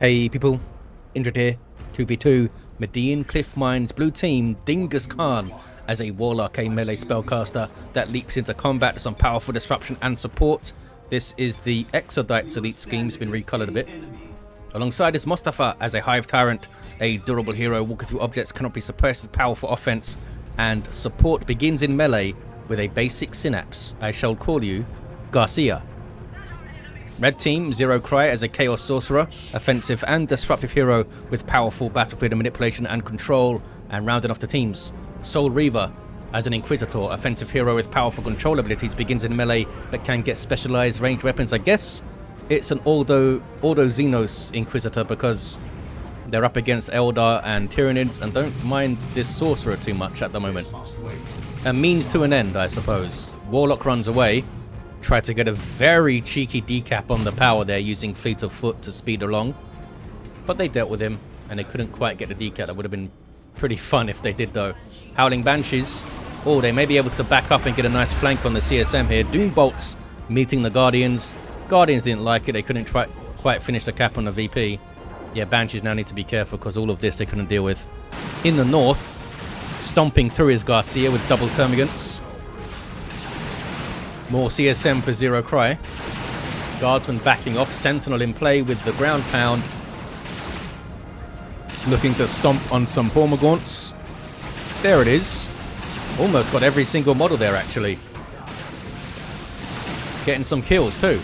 Hey people, Indrid here, 2v2, Median Cliff Mines blue team, Dingus Khan as a Warlock, a melee spellcaster that leaps into combat, some powerful disruption and support. This is the Exodites elite scheme, it's been recolored a bit. Alongside is Mostafa as a Hive Tyrant, a durable hero, walking through objects cannot be suppressed with powerful offense, and support begins in melee with a basic synapse. I shall call you Garcia. Red team, Zero Cry as a Chaos Sorcerer, offensive and disruptive hero with powerful battlefield manipulation and control, and rounding off the teams. Soul Reaver as an Inquisitor, offensive hero with powerful control abilities, begins in melee but can get specialized ranged weapons. I guess it's an Ordo Xenos Inquisitor because they're up against Eldar and Tyranids and don't mind this Sorcerer too much at the moment. A means to an end, I suppose. Warlock runs away. Tried to get a very cheeky decap on the power there using Fleet of Foot to speed along. But they dealt with him and they couldn't quite get the decap. That would have been pretty fun if they did though. Howling Banshees. Oh, they may be able to back up and get a nice flank on the CSM here. Doom Bolts meeting the Guardians. Guardians didn't like it. They couldn't quite finish the cap on the VP. Yeah, Banshees now need to be careful because all of this they couldn't deal with. In the north, stomping through is Garcia with double Termagants. More CSM for Zero Cry. Guardsman backing off. Sentinel in play with the ground pound. Looking to stomp on some Hormagaunts. There it is. Almost got every single model there actually. Getting some kills too.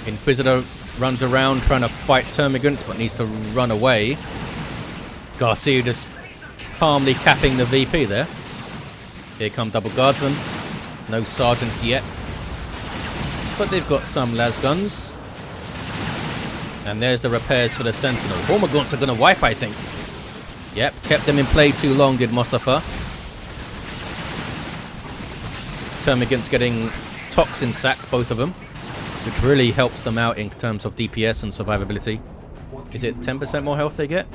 Inquisitor runs around trying to fight Termagants but needs to run away. Garcia just calmly capping the VP there. Here come double Guardsmen. No sergeants yet, but they've got some las guns. And there's the repairs for the Sentinel. Hormagaunts are going to wipe, I think. Yep, kept them in play too long, did Mostafa. Termagants getting toxin sacks, both of them, which really helps them out in terms of DPS and survivability. Is it 10% more health they get?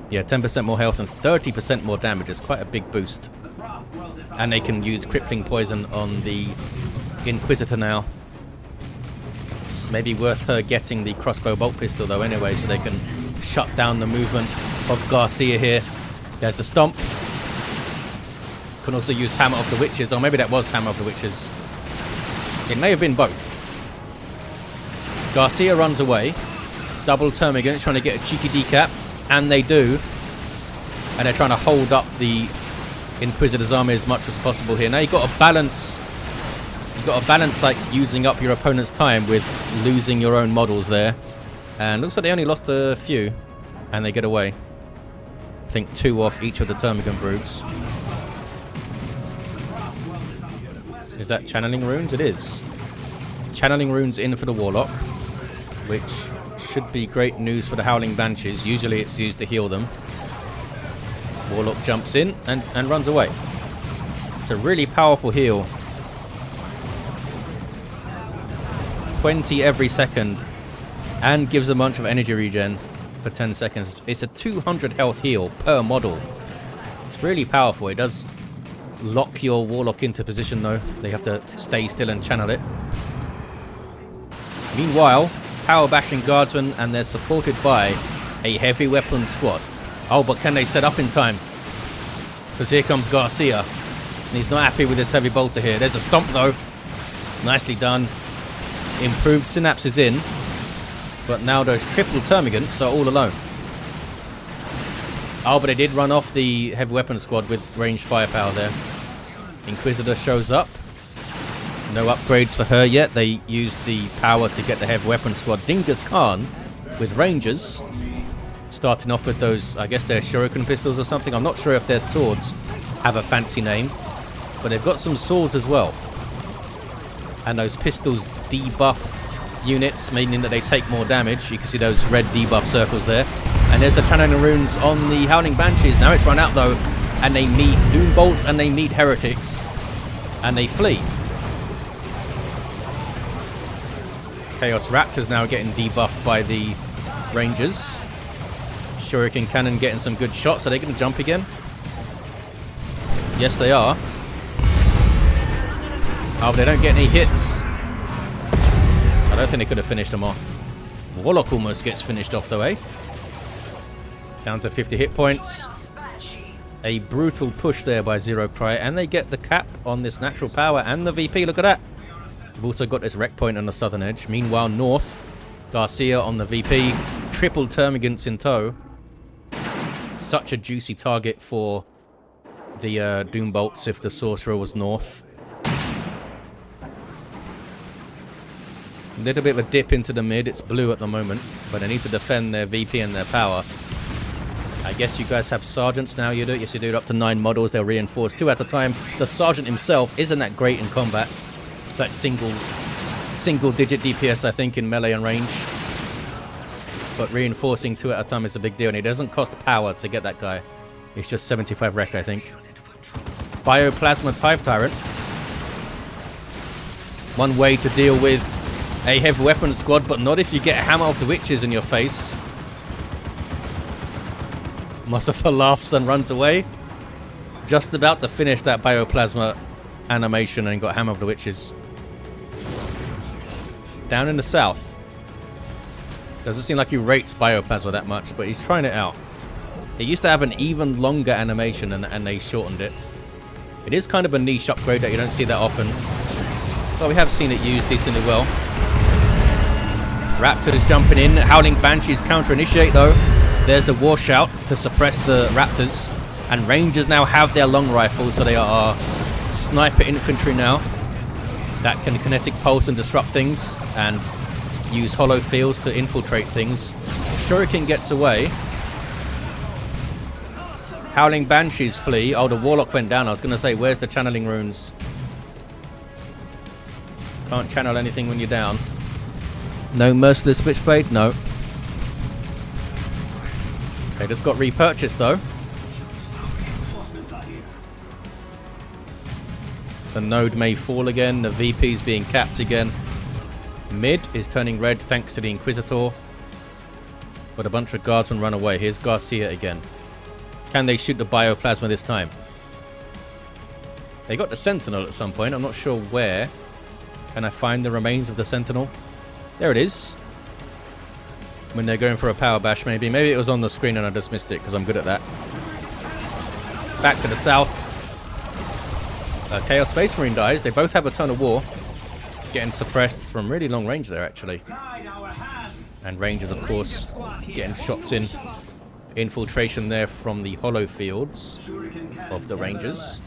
Yeah, 10% more health and 30% more damage. It's quite a big boost. And they can use crippling poison on the Inquisitor now. Maybe worth her getting the crossbow bolt pistol though anyway, so they can shut down the movement of Garcia here. There's the stomp. Can also use Hammer of the Witches, or maybe that was Hammer of the Witches. It may have been both. Garcia runs away. Double Termagant trying to get a cheeky decap, and they do. And they're trying to hold up the Inquisitor's army as much as possible here. Now you've got to balance like using up your opponent's time with losing your own models there. And looks like they only lost a few and they get away. I think 2 off each of the Termagant broods. Is that channeling runes? It is. Channeling runes in for the Warlock, which should be great news for the Howling Banshees. Usually it's used to heal them. Warlock jumps in and runs away. It's a really powerful heal. 20 every second and gives a bunch of energy regen for 10 seconds. It's a 200 health heal per model. It's really powerful. It does lock your Warlock into position though. They have to stay still and channel it. Meanwhile, power bashing Guardsmen, and they're supported by a heavy weapon squad. Oh, but can they set up in time? Because here comes Garcia. And he's not happy with this heavy bolter here. There's a stomp, though. Nicely done. Improved synapses in. But now those triple Termagants are all alone. Oh, but they did run off the heavy weapon squad with ranged firepower there. Inquisitor shows up. No upgrades for her yet. They used the power to get the heavy weapon squad. Dingus Khan with Rangers. Starting off with those, I guess they're shuriken pistols or something. I'm not sure if their swords have a fancy name, but they've got some swords as well. And those pistols debuff units, meaning that they take more damage. You can see those red debuff circles there. And there's the channeling runes on the Howling Banshees. Now it's run out though, and they meet Doom Bolts and they meet Heretics, and they flee. Chaos Raptors now getting debuffed by the Rangers. Shuriken Cannon getting some good shots. Are they going to jump again? Yes, they are. Oh, but they don't get any hits. I don't think they could have finished them off. Warlock almost gets finished off though, eh? Down to 50 hit points. A brutal push there by Zero Cry, and they get the cap on this natural power and the VP. Look at that. We've also got this wreck point on the southern edge. Meanwhile, north, Garcia on the VP. Triple Termagants in tow. Such a juicy target for the Doom Bolts if the Sorcerer was north. A little bit of a dip into the mid. It's blue at the moment, but they need to defend their VP and their power. I guess you guys have Sergeants now, you do? Yes, you do. Up to 9 models, they'll reinforce 2 at a time. The Sergeant himself isn't that great in combat. That single-digit DPS, I think, in melee and range. But reinforcing 2 at a time is a big deal, and it doesn't cost power to get that guy. It's just 75 rec, I think. Bioplasma Hive Tyrant. One way to deal with a heavy weapon squad, but not if you get Hammer of the Witches in your face. Mostafa laughs and runs away. Just about to finish that Bioplasma animation and got Hammer of the Witches. Down in the south. Doesn't seem like he rates Bioplasma that much, but he's trying it out. It used to have an even longer animation and they shortened it. It is kind of a niche upgrade that you don't see that often. But we have seen it used decently well. Raptors jumping in. Howling Banshees counter-initiate though. There's the War Shout to suppress the Raptors. And Rangers now have their long rifles, so they are sniper infantry now. That can kinetic pulse and disrupt things. And use hollow fields to infiltrate things. Shuriken gets away. Howling Banshees flee. Oh, the Warlock went down. I was going to say, where's the channeling runes? Can't channel anything when you're down. No Merciless Switchblade? No. Okay, just got repurchased though. The node may fall again. The VP's being capped again. Mid is turning red thanks to the Inquisitor. But a bunch of guardsmen run away. Here's Garcia again. Can they shoot the Bioplasma this time? They got the Sentinel at some point. I'm not sure where. Can I find the remains of the Sentinel? There it is. When they're going for a power bash, maybe. Maybe it was on the screen and I just missed it because I'm good at that. Back to the south. Chaos Space Marine dies. They both have a ton of war. Getting suppressed from really long range there, actually. And Rangers, of course, getting shots in. Infiltration there from the hollow fields of the Rangers.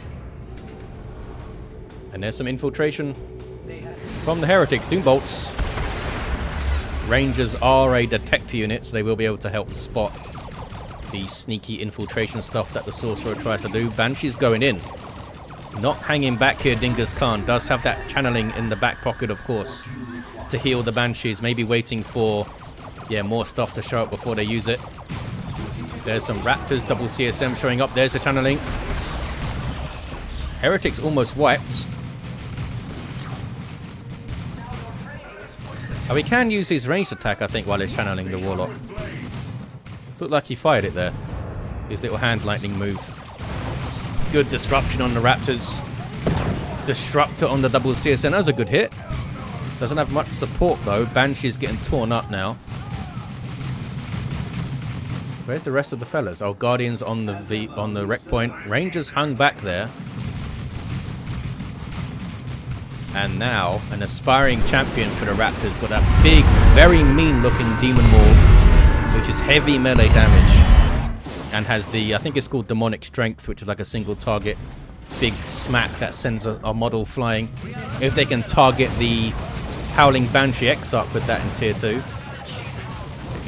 And there's some infiltration from the Heretics. Doom Bolts. Rangers are a detector unit, so they will be able to help spot the sneaky infiltration stuff that the Sorcerer tries to do. Banshee's going in. Not hanging back here, Dingus Khan. Does have that channeling in the back pocket, of course, to heal the Banshees. Maybe waiting for, more stuff to show up before they use it. There's some Raptors, double CSM showing up. There's the channeling. Heretics almost wiped. Oh, we can use his ranged attack, I think, while he's channeling the Warlock. Looked like he fired it there. His little hand lightning move. Good disruption on the Raptors. Disruptor on the double CSN. That was a good hit. Doesn't have much support, though. Banshee's getting torn up now. Where's the rest of the fellas? Oh, Guardians on the wreck point. Rangers hung back there. And now, an aspiring champion for the Raptors. Got that big, very mean-looking Demon Maul, which is heavy melee damage. And has the, I think it's called Demonic Strength, which is like a single target. Big smack that sends a model flying. If they can target the Howling Banshee Exarch with that in Tier 2,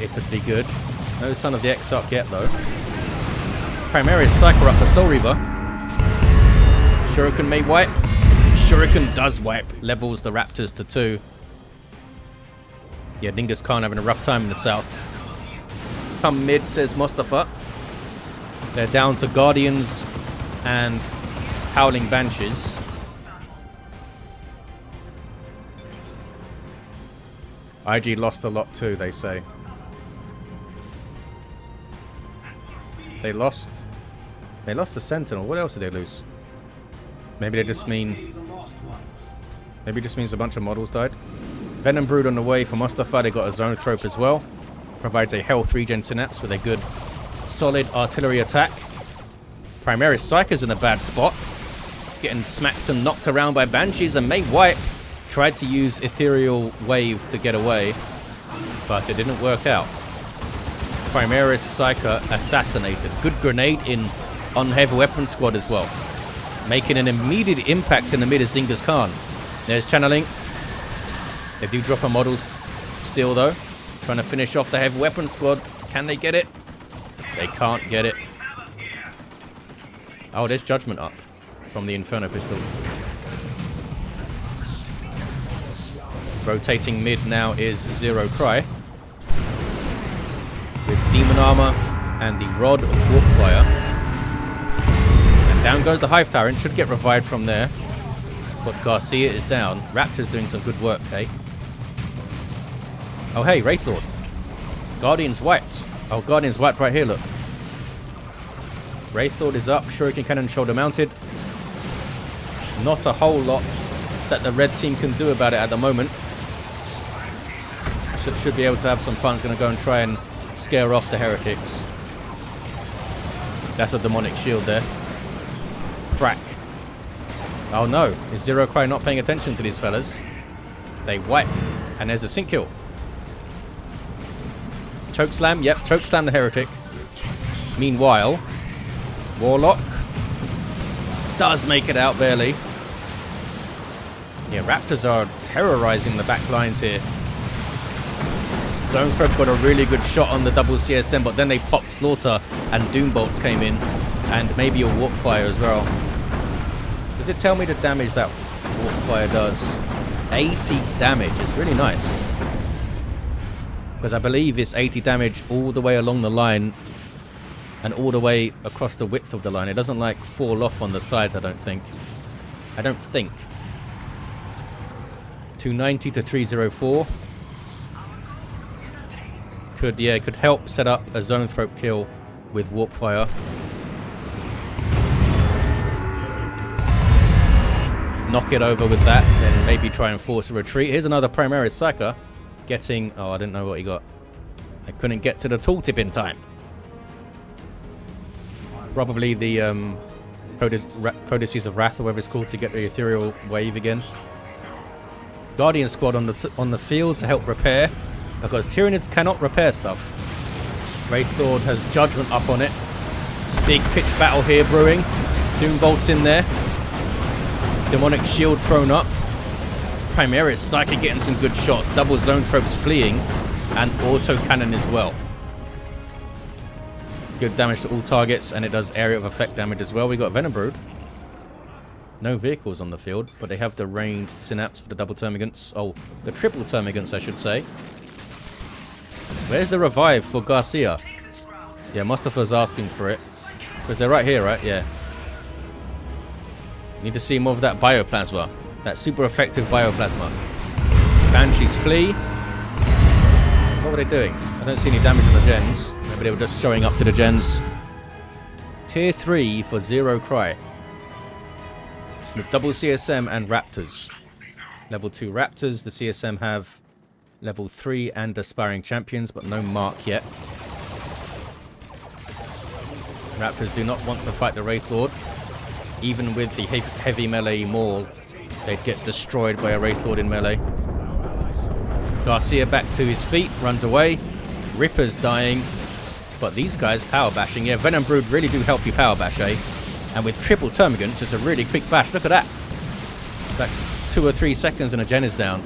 it'd be good. No Son of the Exarch yet, though. Primaris Cycle up for Soul Reaver. Shuriken may wipe. Shuriken does wipe. Levels the Raptors to 2. Yeah, Dingus Khan having a rough time in the south. Come mid, says Mostafa. They're down to Guardians and Howling Banshees. IG lost a lot too, they say. They lost the Sentinel. What else did they lose? Maybe they just mean... Maybe it just means a bunch of models died. Venom Brood on the way for Mostafa. They got a Zoanthrope as well. Provides a health regen synapse with a good solid artillery attack. Primaris Psyker's in a bad spot. Getting smacked and knocked around by Banshees, and May White tried to use Ethereal Wave to get away, but it didn't work out. Primaris Psyker assassinated. Good grenade in on Heavy Weapon Squad as well. Making an immediate impact in the mid is Dingus Khan. There's channeling. They do drop a model still though. Trying to finish off the Heavy Weapon Squad. Can they get it? They can't get it. Oh, there's Judgment up from the Inferno Pistol. Rotating mid now is Zero Cry. With Demon Armor and the Rod of Warpfire. And down goes the Hive Tyrant. Should get revived from there. But Garcia is down. Raptor's doing some good work, hey? Oh, hey, Wraithlord. Guardian's wiped. Oh, Guardian's wiped right here, look. Wraithlord is up. Shuriken Cannon shoulder mounted. Not a whole lot that the red team can do about it at the moment. Should be able to have some fun. Going to go and try and scare off the heretics. That's a demonic shield there. Crack. Oh no, is Zero Cry not paying attention to these fellas? They wipe. And there's a sync kill. Chokeslam, yep, chokeslam the heretic. Meanwhile, Warlock does make it out barely. Yeah, Raptors are terrorizing the back lines here. Zoanthrope got a really good shot on the double CSM, but then they popped Slaughter and Doombolts came in, and maybe a Warpfire as well. Does it tell me the damage that Warpfire does? 80 damage. It's really nice. Because I believe it's 80 damage all the way along the line and all the way across the width of the line. It doesn't like fall off on the sides, I don't think. 290 to 304. Could help set up a Zoanthrope kill with Warpfire. Knock it over with that, then maybe try and force a retreat. Here's another Primaris Psyker getting... Oh, I didn't know what he got. I couldn't get to the tooltip in time. Probably the Codices of Wrath, or whatever it's called, to get the Ethereal Wave again. Guardian Squad on the field to help repair, because Tyranids cannot repair stuff. Wraithlord has Judgment up on it. Big pitch battle here brewing. Doombolt's in there. Demonic Shield thrown up. Primaris Psyker getting some good shots. Double Zoanthropes fleeing. And Auto Cannon as well. Good damage to all targets, and it does area of effect damage as well. We got Venom Brood. No vehicles on the field, but they have the ranged synapse for the double termagants. Oh, the triple termagants, I should say. Where's the revive for Garcia? Yeah, Mostafa's asking for it. Because they're right here, right? Yeah. Need to see more of that bioplasma. That super effective bioplasma. Banshees flee. What were they doing? I don't see any damage on the gens. Maybe they were just showing up to the gens. Tier 3 for Zero Cry. With double CSM and Raptors. Level 2 Raptors. The CSM have level 3 and Aspiring Champions, but no mark yet. Raptors do not want to fight the Wraithlord. Even with the heavy melee maul, they'd get destroyed by a Wraithlord in melee. Garcia back to his feet, runs away. Ripper's dying. But these guys power bashing. Yeah, Venom Brood really do help you power bash, eh? And with triple termagants, it's a really quick bash. Look at that. Like 2 or 3 seconds and a gen is down.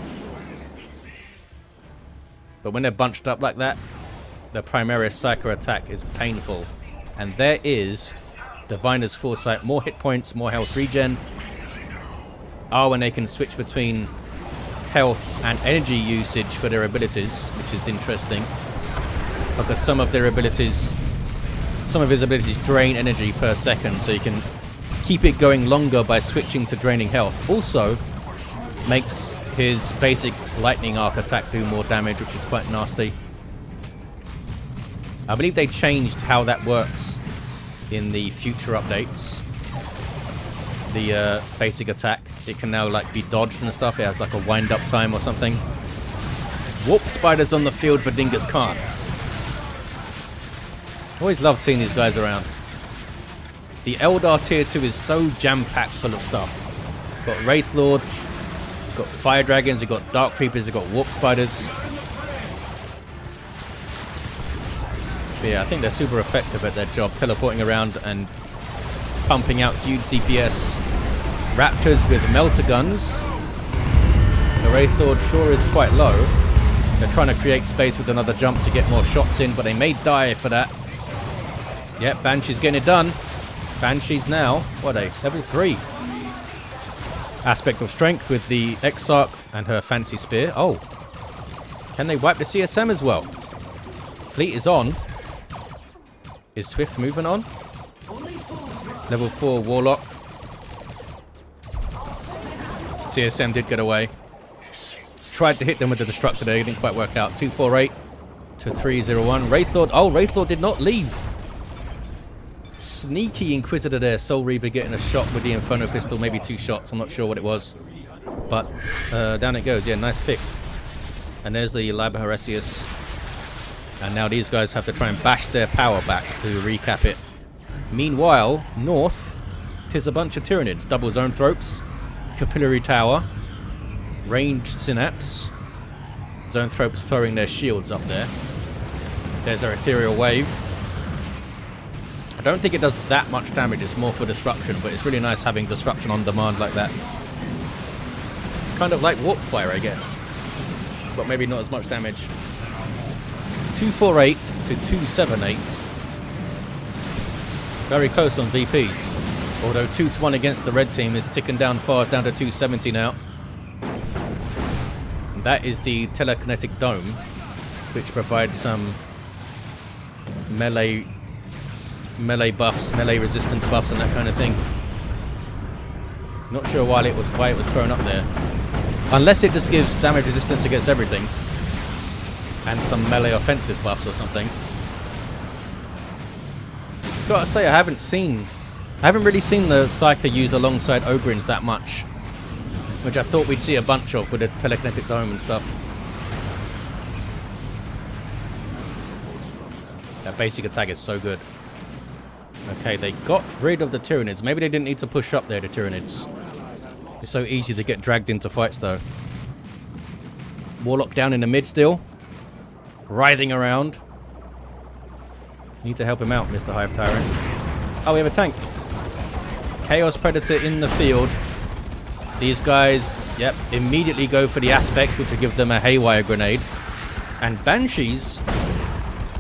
But when they're bunched up like that, the Primaris Psyker attack is painful. And there is Diviner's Foresight. More hit points, more health regen. Oh, and they can switch between health and energy usage for their abilities, which is interesting. Because some of his abilities drain energy per second, so you can keep it going longer by switching to draining health. Also, makes his basic lightning arc attack do more damage, which is quite nasty. I believe they changed how that works in the future updates. The basic attack, it can now like be dodged and stuff. It has like a wind-up time or something. Warp spiders on the field for Dingus Khan. Always love seeing these guys around. The Eldar tier 2 is so jam-packed full of stuff. Got Wraith Lord, got Fire Dragons, you've got Dark Creepers, you've got Warp Spiders. But yeah, I think they're super effective at their job, teleporting around and pumping out huge DPS. Raptors with Melter Guns. The Wraith Lord sure is quite low. They're trying to create space with another jump to get more shots in, but they may die for that. Yep, Banshee's getting it done. Banshee's now, what are they? Level 3. Aspect of Strength with the Exarch and her fancy spear. Oh. Can they wipe the CSM as well? Fleet is on. Is Swift movement on? Level 4 Warlock. CSM did get away. Tried to hit them with the Destructor there. It didn't quite work out. 248 to 301. Wraith Lord. Oh, Wraith Lord did not leave. Sneaky Inquisitor there. Soul Reaver getting a shot with the Inferno Pistol. Maybe 2 shots. I'm not sure what it was. But down it goes. Yeah, nice pick. And there's the Liber Heresius. And now these guys have to try and bash their power back to recap it. Meanwhile, north, 'tis a bunch of Tyranids. Double Zoanthropes, Capillary Tower, Ranged Synapse. Zoanthropes throwing their shields up there. There's their Ethereal Wave. I don't think it does that much damage, it's more for disruption, but it's really nice having disruption on demand like that. Kind of like Warp Fire, I guess. But maybe not as much damage. 248 to 278. Very close on VPs. Although 2-1 against the red team is ticking down far, down to 270 now. And that is the telekinetic dome, which provides some melee buffs, melee resistance buffs and that kind of thing. Not sure why it was thrown up there. Unless it just gives damage resistance against everything. And some melee offensive buffs or something. Gotta say, I haven't really seen the Psyker used alongside Ogryns that much. Which I thought we'd see a bunch of with the telekinetic dome and stuff. That basic attack is so good. Okay, they got rid of the Tyranids. Maybe they didn't need to push up there, the Tyranids. It's so easy to get dragged into fights, though. Warlock down in the mid still. Writhing around. Need to help him out, Mr. Hive Tyrant. Oh, we have a tank. Chaos Predator in the field. These guys, yep, immediately go for the Aspect, which will give them a Haywire Grenade. And Banshees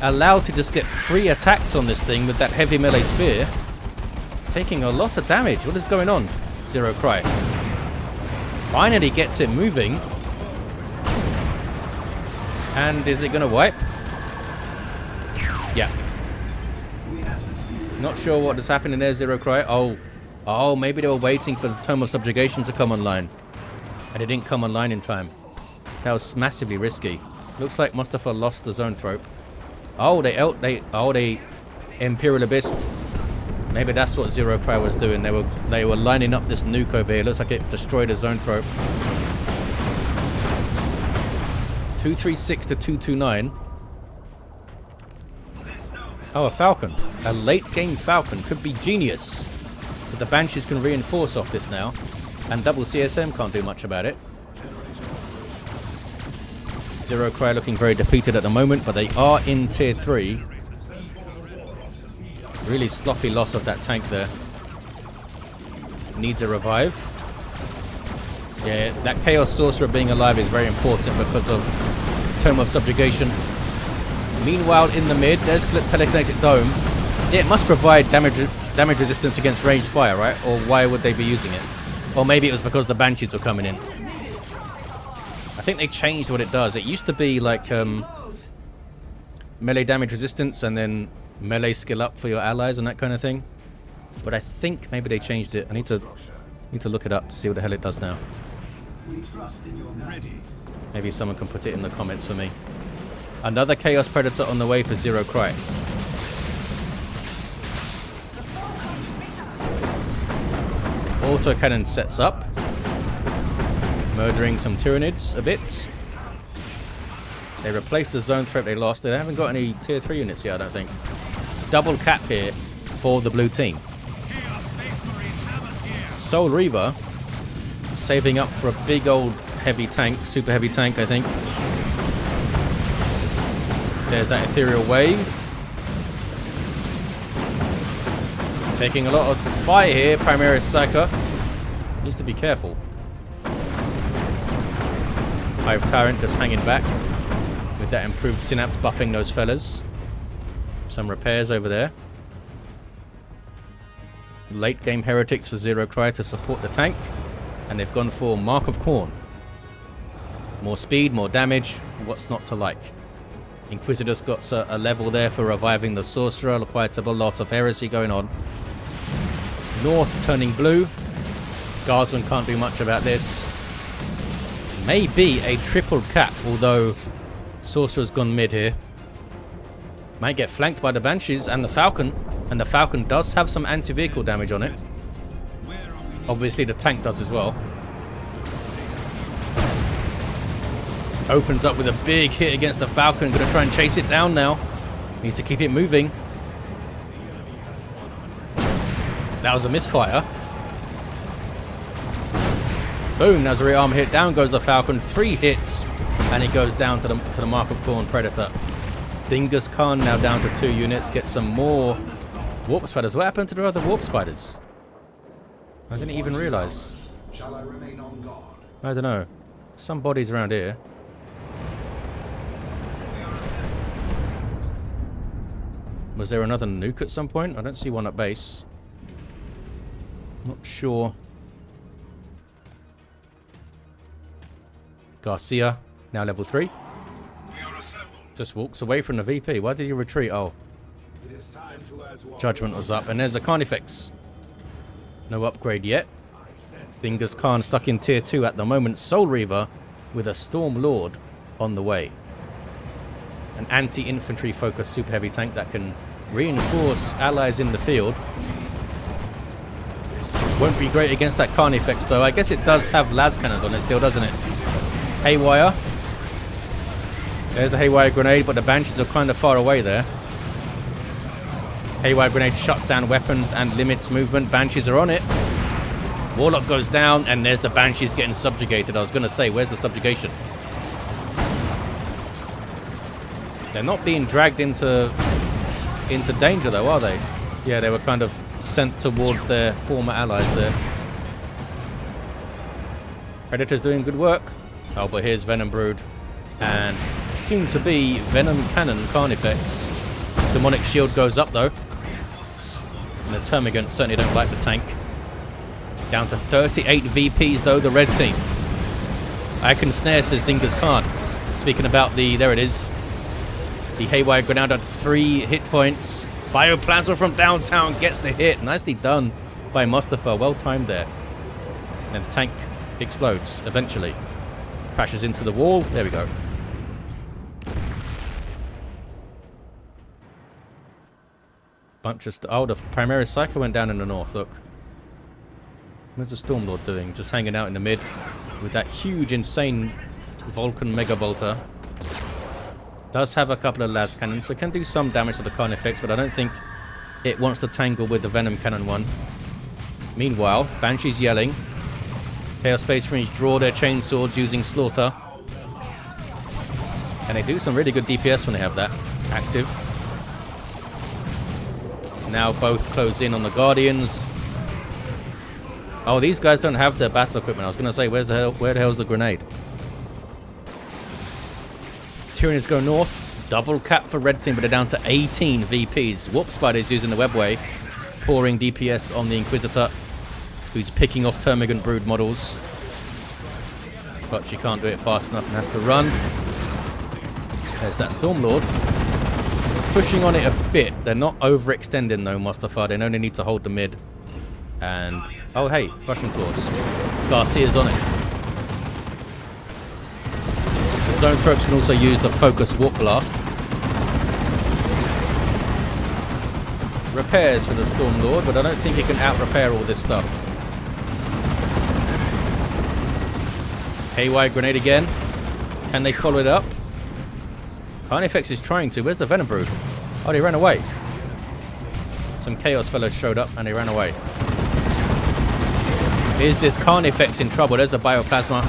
allowed to just get 3 attacks on this thing with that heavy melee spear. Taking a lot of damage. What is going on? Zero Cry. Finally gets it moving. And is it going to wipe? Yeah. Not sure what is happening there, Zero Cry. Oh, maybe they were waiting for the Tome of Subjugation to come online. And it didn't come online in time. That was massively risky. Looks like Mostafa lost the Zoanthrope. Oh, they Imperial Abyss. Maybe that's what Zero Cry was doing. They were lining up this nuke over here. Looks like it destroyed a Zoanthrope. 236 to 229. Oh, a Falcon. A late game Falcon. Could be genius. But the Banshees can reinforce off this now. And double CSM can't do much about it. Zero Cry looking very depleted at the moment, but they are in tier 3. Really sloppy loss of that tank there. Needs a revive. Yeah, that Chaos Sorcerer being alive is very important because of Tome of Subjugation. Meanwhile, in the mid, there's Telekinetic Dome. Yeah, it must provide damage resistance against ranged fire, right? Or why would they be using it? Or maybe it was because the Banshees were coming in. I think they changed what it does. It used to be like melee damage resistance and then melee skill up for your allies and that kind of thing. But I think maybe they changed it. I need to look it up to see what the hell it does now. Maybe someone can put it in the comments for me. Another Chaos Predator on the way for Zero Cry. Autocannon sets up. Murdering some Tyranids a bit. They replaced the zone threat they lost. They haven't got any tier 3 units yet, I don't think. Double cap here for the blue team. Soul Reaver saving up for a big old heavy tank, super heavy tank, I think. There's that ethereal wave. Taking a lot of fire here, Primaris Psyker. Needs to be careful. Hive Tyrant just hanging back with that improved synapse buffing those fellas. Some repairs over there. Late game heretics for Zero Cry to support the tank. And they've gone for Mark of Khorne. More speed, more damage. What's not to like? Inquisitor's got a level there for reviving the Sorcerer. Quite a lot of heresy going on. North turning blue. Guardsmen can't do much about this. Maybe a triple cap, although Sorcerer's gone mid here. Might get flanked by the Banshees and the Falcon. And the Falcon does have some anti-vehicle damage on it. Obviously the tank does as well. Opens up with a big hit against the Falcon. Gonna try and chase it down now. Needs to keep it moving. That was a misfire. Boom, there's a rear arm hit. Down goes the Falcon. 3 hits. And he goes down to the Mark of Khorne Predator. Dingus Khan now down to 2 units. Get some more Warp Spiders. What happened to the other Warp Spiders? I didn't even realise. Shall I remain on guard? I don't know. Some bodies around here. Was there another nuke at some point? I don't see one at base. Not sure. Garcia, now level 3. Just walks away from the VP. Why did you retreat? Oh. Judgment was up. And there's a Carnifex. No upgrade yet. Dingus Khan stuck in tier 2 at the moment. Soul Reaver with a Storm Lord on the way. An anti-infantry focused super heavy tank that can reinforce allies in the field. Won't be great against that Carnifex though. I guess it does have las cannons on it still, doesn't it? Haywire. There's a Haywire grenade, but the Banshees are kind of far away there. Haywire grenade shuts down weapons and limits movement. Banshees are on it. Warlock goes down, and there's the Banshees getting subjugated. I was going to say, where's the subjugation? They're not being dragged into danger, though, are they? Yeah, they were kind of sent towards their former allies there. Predator's doing good work. Oh, but here's Venom Brood. And soon to be Venom Cannon Carnifex. Demonic Shield goes up, though. And the Termagants certainly don't like the tank. Down to 38 VPs, though, the red team. I can snare, says Dingus Khan. Speaking about the... There it is. The Haywire Grenade at 3 hit points. Bioplasma from downtown gets the hit. Nicely done by Mostafa. Well timed there. And tank explodes eventually. Crashes into the wall. There we go. Bunch of... Oh, the Primaris Psycho went down in the north. Look. What's the Stormlord doing? Just hanging out in the mid with that huge, insane Vulcan Mega Bolter. Does have a couple of las cannons, so can do some damage to the Carnifex, but I don't think it wants to tangle with the Venom Cannon one. Meanwhile, Banshee's yelling. Chaos Space Marines draw their chainswords using Slaughter. And they do some really good DPS when they have that active. Now both close in on the Guardians. Oh, these guys don't have their battle equipment. I was going to say, where the hell's the grenade? Tyranids go north. Double cap for red team, but they're down to 18 VPs. Warp Spider's using the webway, pouring DPS on the Inquisitor, who's picking off Termagant Brood models. But she can't do it fast enough and has to run. There's that Stormlord. Pushing on it a bit. They're not overextending though, Mostafa. They only need to hold the mid. And... oh, hey, Russian Claws. Garcia's on it. Zone Probes can also use the Focus Warp Blast. Repairs for the Stormlord, but I don't think he can out-repair all this stuff. Haywire Grenade again. Can they follow it up? Carnifex is trying to. Where's the Venom Brood? Oh, they ran away. Some Chaos fellows showed up and they ran away. Is this Carnifex in trouble? There's a Bioplasma.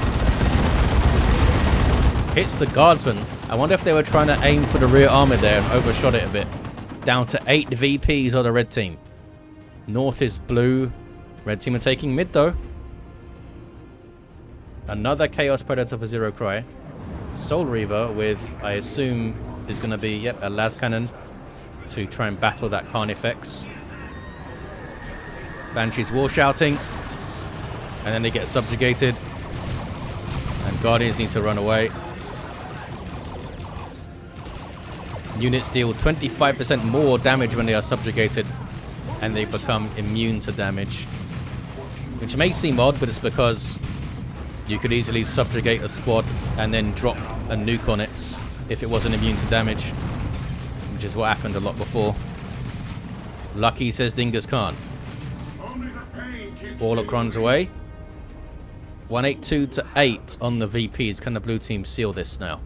Hits the Guardsman. I wonder if they were trying to aim for the rear armor there and overshot it a bit. Down to 8 VPs on the red team. North is blue. Red team are taking mid though. Another Chaos Predator for Zero Cry. Soul Reaver with, I assume, is going to be, yep, a las cannon to try and battle that Carnifex. Banshee's war shouting. And then they get subjugated. And Guardians need to run away. Units deal 25% more damage when they are subjugated. And they become immune to damage. Which may seem odd, but it's because you could easily subjugate a squad and then drop a nuke on it if it wasn't immune to damage. Which is what happened a lot before. Lucky, says Dingus Khan. Warlock runs away. 182 to 8 on the VPs. Can the blue team seal this now?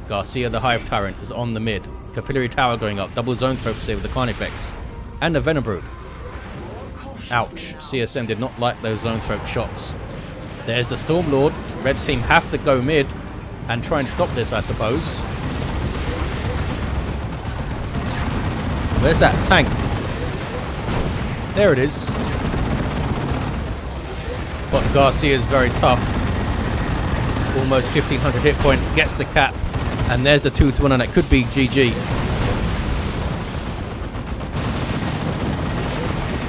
Garcia, the Hive Tyrant, is on the mid. Capillary Tower going up. Double Zone Throat save with the Carnifex. And the Venom Brood. Ouch. CSM did not like those Zone Throat shots. There's the Stormlord. Red team have to go mid and try and stop this, I suppose. Where's that tank? There it is. But Garcia is very tough. Almost 1,500 hit points. Gets the cap. And there's the 2-1, and it could be GG.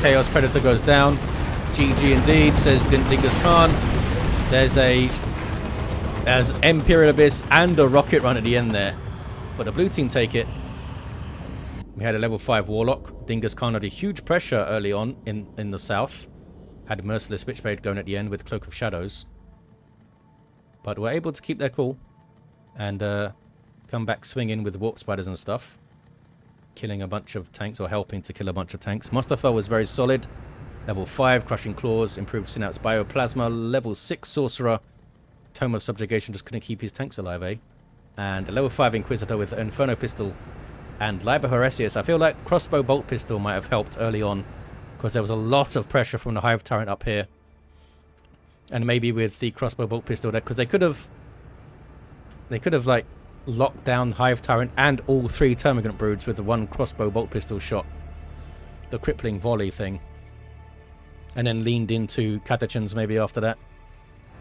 Chaos Predator goes down. GG indeed, says Dingus Khan. There's Imperial Abyss and a rocket run at the end there. But the blue team take it. We had a level 5 Warlock. Dingus Khan had a huge pressure early on in the south. Had Merciless Witchblade going at the end with Cloak of Shadows. But we're able to keep their cool. And come back swinging with Warp Spiders and stuff. Killing a bunch of tanks, or helping to kill a bunch of tanks. Mostafa was very solid. Level 5, Crushing Claws, improved Synapse Bioplasma. Level 6 Sorcerer. Tome of Subjugation just couldn't keep his tanks alive, eh? And a level 5 Inquisitor with Inferno Pistol and Liber Horesius. I feel like Crossbow Bolt Pistol might have helped early on, because there was a lot of pressure from the Hive Tyrant up here. And maybe with the Crossbow Bolt Pistol there, because they could have like locked down Hive Tyrant and all 3 Termagant Broods with the 1 Crossbow Bolt Pistol shot. The crippling volley thing. And then leaned into Catachans maybe after that.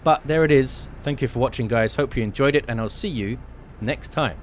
But there it is. Thank you for watching, guys. Hope you enjoyed it, and I'll see you next time.